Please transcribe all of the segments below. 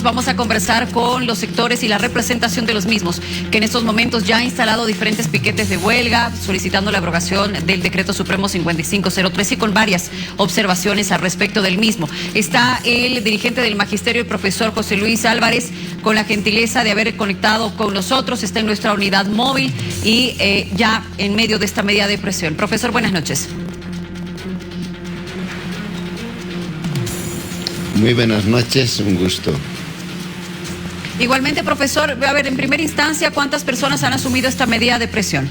Vamos a conversar con los sectores y la representación de los mismos, que en estos momentos ya ha instalado diferentes piquetes de huelga, solicitando la abrogación del Decreto Supremo 5503 y con varias observaciones al respecto del mismo. Está el dirigente del Magisterio, el profesor José Luis Álvarez, con la gentileza de haber conectado con nosotros. Está en nuestra unidad móvil y ya en medio de esta medida de presión. Profesor, buenas noches. Muy buenas noches, un gusto. Igualmente, profesor, a ver, en primera instancia, ¿cuántas personas han asumido esta medida de presión?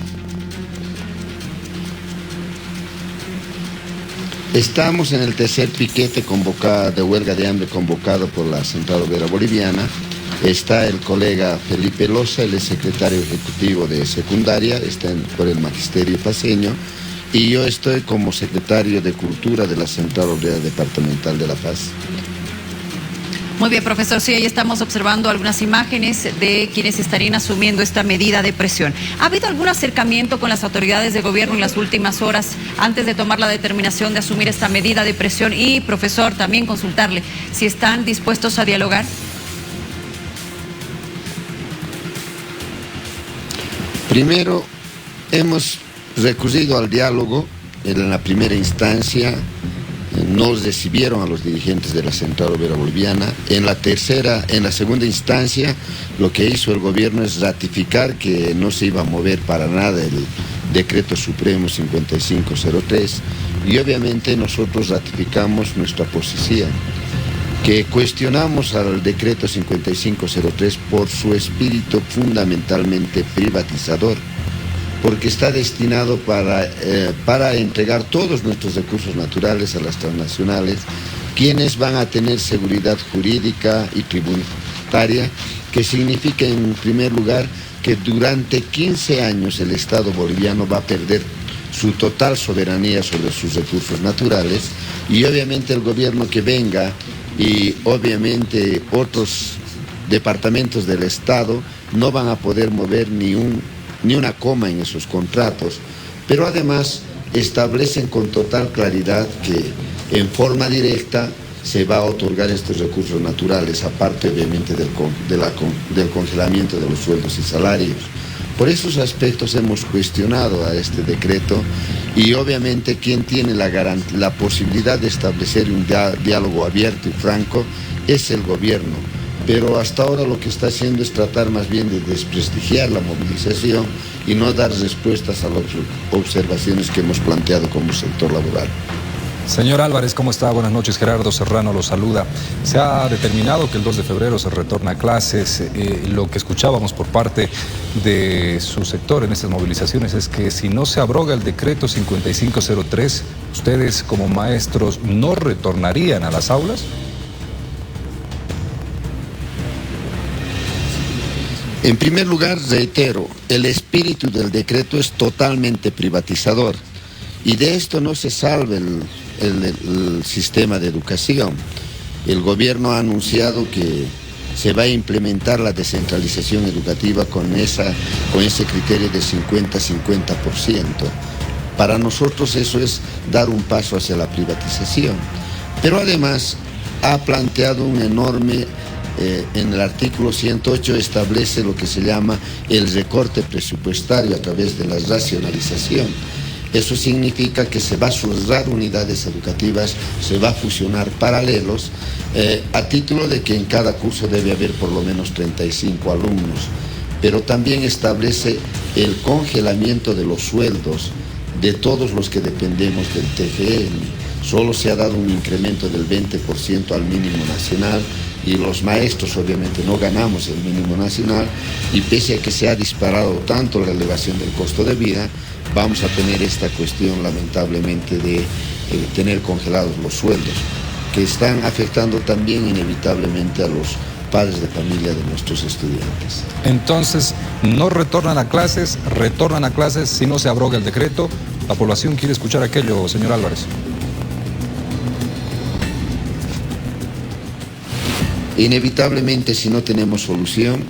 Estamos en el tercer piquete de huelga de hambre convocado por la Central Obrera Boliviana. Está el colega Felipe Loza, el secretario ejecutivo de secundaria, está por el Magisterio Paceño, y yo estoy como secretario de Cultura de la Central Obrera Departamental de La Paz. Muy bien, profesor. Sí, ahí estamos observando algunas imágenes de quienes estarían asumiendo esta medida de presión. ¿Ha habido algún acercamiento con las autoridades de gobierno en las últimas horas antes de tomar la determinación de asumir esta medida de presión? Y, profesor, también consultarle si están dispuestos a dialogar. Primero, hemos recurrido al diálogo en la primera instancia. Nos recibieron a los dirigentes de la Central Obrera Boliviana. En la segunda instancia, lo que hizo el gobierno es ratificar que no se iba a mover para nada el Decreto Supremo 5503, y obviamente nosotros ratificamos nuestra posición, que cuestionamos al Decreto 5503 por su espíritu fundamentalmente privatizador, porque está destinado para entregar todos nuestros recursos naturales a las transnacionales, quienes van a tener seguridad jurídica y tributaria, que significa en primer lugar que durante 15 años el Estado boliviano va a perder su total soberanía sobre sus recursos naturales, y obviamente el gobierno que venga y obviamente otros departamentos del Estado no van a poder mover ni una coma en esos contratos, pero además establecen con total claridad que en forma directa se va a otorgar estos recursos naturales, aparte obviamente del congelamiento de los sueldos y salarios. Por esos aspectos hemos cuestionado a este decreto, y obviamente quien tiene la posibilidad de establecer un diálogo abierto y franco es el gobierno. Pero hasta ahora lo que está haciendo es tratar más bien de desprestigiar la movilización y no dar respuestas a las observaciones que hemos planteado como sector laboral. Señor Álvarez, ¿cómo está? Buenas noches. Gerardo Serrano lo saluda. Se ha determinado que el 2 de febrero se retorna a clases. Lo que escuchábamos por parte de su sector en estas movilizaciones es que si no se abroga el decreto 5503, ustedes como maestros no retornarían a las aulas. En primer lugar, reitero, el espíritu del decreto es totalmente privatizador, y de esto no se salva el sistema de educación. El gobierno ha anunciado que se va a implementar la descentralización educativa con ese criterio de 50-50%. Para nosotros eso es dar un paso hacia la privatización. Pero además ha planteado un enorme... en el artículo 108 establece lo que se llama el recorte presupuestario a través de la racionalización. Eso significa que se va a cerrar unidades educativas, se va a fusionar paralelos, a título de que en cada curso debe haber por lo menos 35 alumnos. Pero también establece el congelamiento de los sueldos de todos los que dependemos del TGN. Solo se ha dado un incremento del 20% al mínimo nacional, y los maestros obviamente no ganamos el mínimo nacional, y pese a que se ha disparado tanto la elevación del costo de vida, vamos a tener esta cuestión lamentablemente de tener congelados los sueldos, que están afectando también inevitablemente a los padres de familia de nuestros estudiantes. Entonces, no retornan a clases si no se abroga el decreto. La población quiere escuchar aquello, señor Álvarez. Inevitablemente, si no tenemos solución,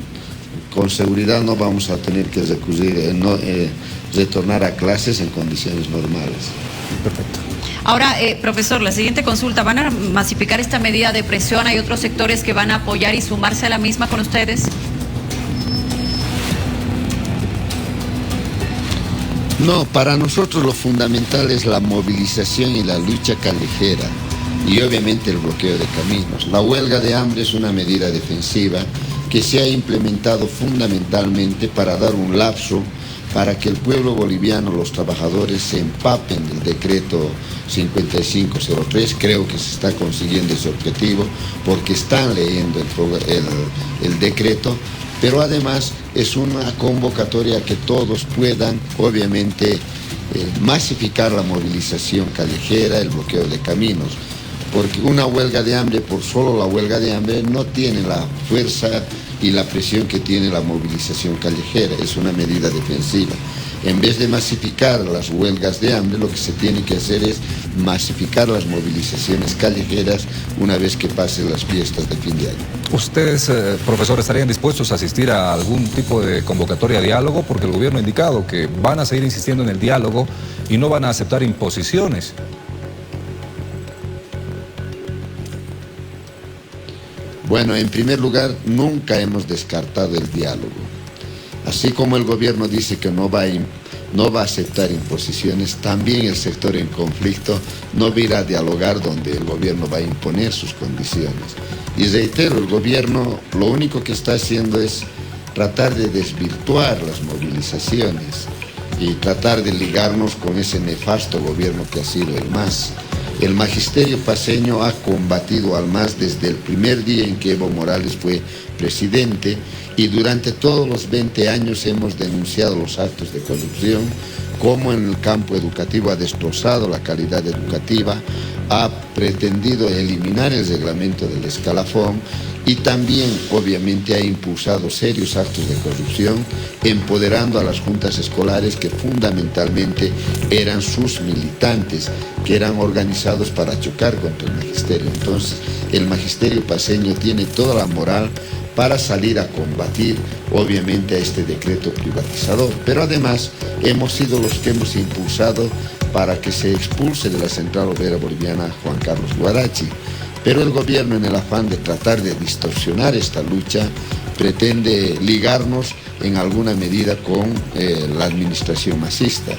con seguridad no vamos a tener que retornar a clases en condiciones normales. Perfecto. Ahora, profesor, la siguiente consulta, ¿van a masificar esta medida de presión? ¿Hay otros sectores que van a apoyar y sumarse a la misma con ustedes? No, para nosotros lo fundamental es la movilización y la lucha callejera y obviamente el bloqueo de caminos. La huelga de hambre es una medida defensiva que se ha implementado fundamentalmente para dar un lapso para que el pueblo boliviano, los trabajadores, se empapen del decreto 5503. Creo que se está consiguiendo ese objetivo porque están leyendo el decreto, pero además es una convocatoria a que todos puedan, obviamente, masificar la movilización callejera, el bloqueo de caminos, porque una huelga de hambre, por solo la huelga de hambre, no tiene la fuerza y la presión que tiene la movilización callejera. Es una medida defensiva. En vez de masificar las huelgas de hambre, lo que se tiene que hacer es masificar las movilizaciones callejeras una vez que pasen las fiestas de fin de año. ¿Ustedes, profesor, estarían dispuestos a asistir a algún tipo de convocatoria a diálogo? Porque el gobierno ha indicado que van a seguir insistiendo en el diálogo y no van a aceptar imposiciones. Bueno, en primer lugar, nunca hemos descartado el diálogo. Así como el gobierno dice que no va a aceptar imposiciones, también el sector en conflicto no va a ir a dialogar donde el gobierno va a imponer sus condiciones. Y reitero, el gobierno lo único que está haciendo es tratar de desvirtuar las movilizaciones y tratar de ligarnos con ese nefasto gobierno que ha sido el MAS. El magisterio paceño ha combatido al MAS desde el primer día en que Evo Morales fue presidente y durante todos los 20 años hemos denunciado los actos de corrupción, como en el campo educativo ha destrozado la calidad educativa, ha pretendido eliminar el reglamento del escalafón y también obviamente ha impulsado serios actos de corrupción, empoderando a las juntas escolares que fundamentalmente eran sus militantes, que eran organizados para chocar contra el magisterio. Entonces, el magisterio paceño tiene toda la moral para salir a combatir, obviamente, a este decreto privatizador. Pero además, hemos sido los que hemos impulsado para que se expulse de la Central Obrera Boliviana a Juan Carlos Guarachi. Pero el gobierno, en el afán de tratar de distorsionar esta lucha, pretende ligarnos en alguna medida con la administración masista.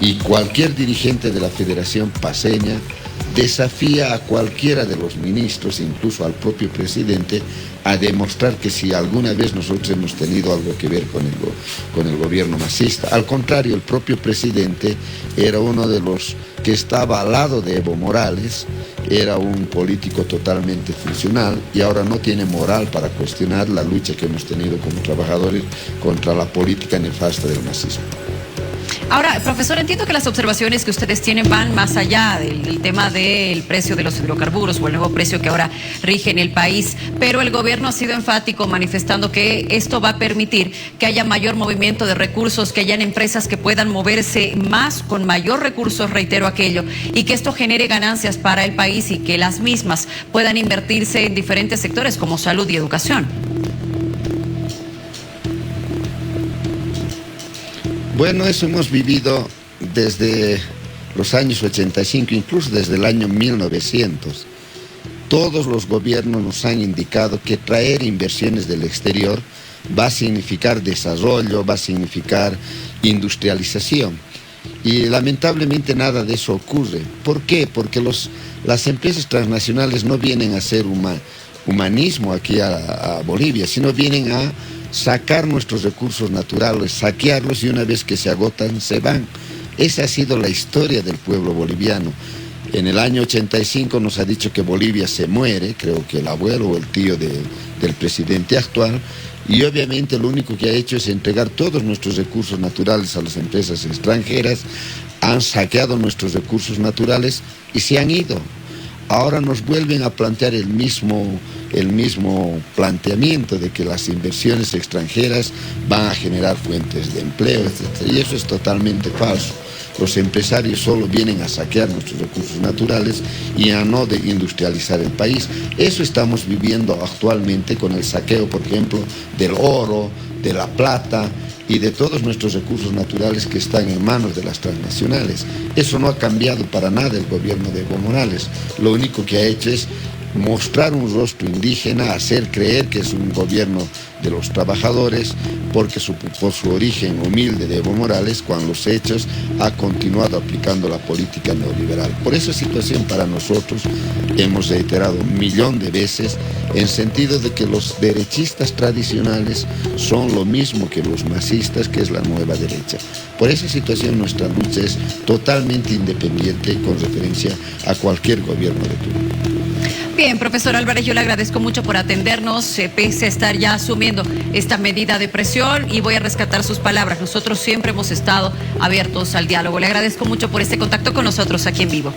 Y cualquier dirigente de la Federación Paceña desafía a cualquiera de los ministros, incluso al propio presidente, a demostrar que si alguna vez nosotros hemos tenido algo que ver con el gobierno masista. Al contrario, el propio presidente era uno de los que estaba al lado de Evo Morales, era un político totalmente funcional y ahora no tiene moral para cuestionar la lucha que hemos tenido como trabajadores contra la política nefasta del masismo. Ahora, profesor, entiendo que las observaciones que ustedes tienen van más allá del tema del precio de los hidrocarburos o el nuevo precio que ahora rige en el país, pero el gobierno ha sido enfático manifestando que esto va a permitir que haya mayor movimiento de recursos, que hayan empresas que puedan moverse más con mayor recursos, reitero aquello, y que esto genere ganancias para el país y que las mismas puedan invertirse en diferentes sectores como salud y educación. Bueno, eso hemos vivido desde los años 85, incluso desde el año 1900. Todos los gobiernos nos han indicado que traer inversiones del exterior va a significar desarrollo, va a significar industrialización. Y lamentablemente nada de eso ocurre. ¿Por qué? Porque las empresas transnacionales no vienen a hacer humanismo aquí a Bolivia, sino vienen a sacar nuestros recursos naturales, saquearlos y una vez que se agotan, se van. Esa ha sido la historia del pueblo boliviano. En el año 85 nos ha dicho que Bolivia se muere, creo que el abuelo o el tío del presidente actual, y obviamente lo único que ha hecho es entregar todos nuestros recursos naturales a las empresas extranjeras, han saqueado nuestros recursos naturales y se han ido. Ahora nos vuelven a plantear el mismo planteamiento de que las inversiones extranjeras van a generar fuentes de empleo, etc. Y eso es totalmente falso. los empresarios solo vienen a saquear nuestros recursos naturales y a no de industrializar el país. Eso estamos viviendo actualmente con el saqueo, por ejemplo, del oro, de la plata y de todos nuestros recursos naturales que están en manos de las transnacionales. Eso no ha cambiado para nada el gobierno de Evo Morales. Lo único que ha hecho es mostrar un rostro indígena, hacer creer que es un gobierno de los trabajadores, porque por su origen humilde de Evo Morales, cuando los hechos ha continuado aplicando la política neoliberal. Por esa situación para nosotros hemos reiterado 1.000.000 de veces en sentido de que los derechistas tradicionales son lo mismo que los masistas, que es la nueva derecha. Por esa situación nuestra lucha es totalmente independiente con referencia a cualquier gobierno de turno. Bien, profesor Álvarez, yo le agradezco mucho por atendernos, pese a estar ya asumiendo esta medida de presión, y voy a rescatar sus palabras. Nosotros siempre hemos estado abiertos al diálogo. Le agradezco mucho por este contacto con nosotros aquí en vivo.